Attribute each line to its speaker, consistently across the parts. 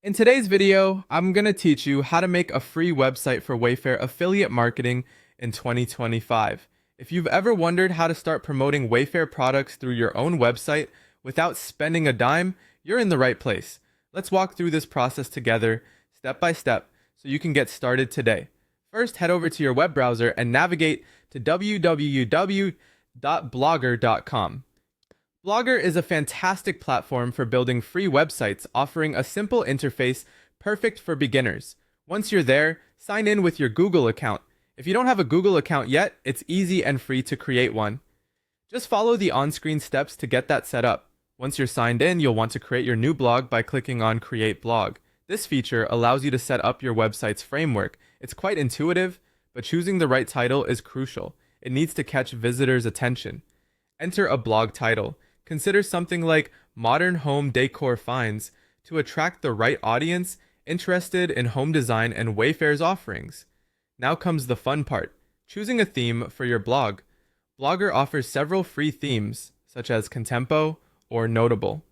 Speaker 1: In today's video, I'm going to teach you how to make a free website for Wayfair affiliate marketing in 2025. If you've ever wondered how to start promoting Wayfair products through your own website without spending a dime, you're in the right place. Let's walk through this process together, step by step, so you can get started today. First, head over to your web browser and navigate to www.blogger.com. Blogger is a fantastic platform for building free websites, offering a simple interface perfect for beginners. Once you're there, sign in with your Google account. If you don't have a Google account yet, it's easy and free to create one. Just follow the on-screen steps to get that set up. Once you're signed in, you'll want to create your new blog by clicking on Create Blog. This feature allows you to set up your website's framework. It's quite intuitive, but choosing the right title is crucial. It needs to catch visitors' attention. Enter a blog title. Consider something like Modern Home Decor Finds to attract the right audience interested in home design and Wayfair's offerings. Now comes the fun part, choosing a theme for your blog. Blogger offers several free themes, such as Contempo or Notable.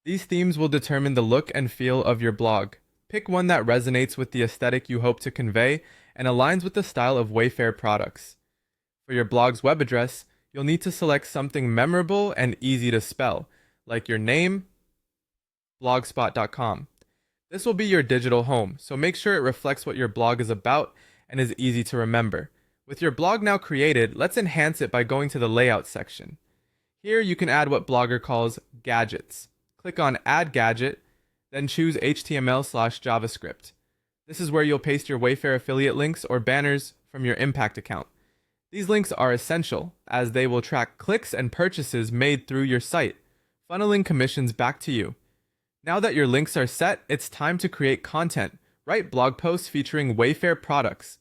Speaker 1: These themes will determine the look and feel of your blog. Pick one that resonates with the aesthetic you hope to convey and aligns with the style of Wayfair products. For your blog's web address, you'll need to select something memorable and easy to spell, like your name, blogspot.com. This will be your digital home, so make sure it reflects what your blog is about and is easy to remember. With your blog now created, let's enhance it by going to the Layout section. Here you can add what Blogger calls gadgets. Click on Add Gadget, then choose HTML/JavaScript. This is where you'll paste your Wayfair affiliate links or banners from your Impact account. These links are essential, as they will track clicks and purchases made through your site, funneling commissions back to you. Now that your links are set, it's time to create content. Write blog posts featuring Wayfair products.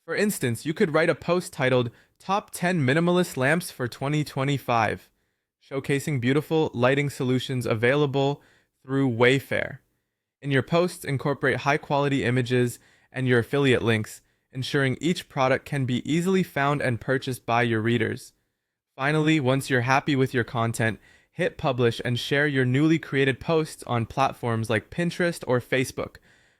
Speaker 1: For instance, you could write a post titled Top 10 Minimalist Lamps for 2025, showcasing beautiful lighting solutions available through Wayfair. In your posts, incorporate high-quality images and your affiliate links, ensuring each product can be easily found and purchased by your readers. Finally, once you're happy with your content, hit publish and share your newly created posts on platforms like Pinterest or Facebook.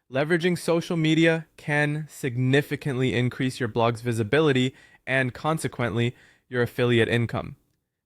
Speaker 1: Leveraging social media can significantly increase your blog's visibility and, consequently, your affiliate income.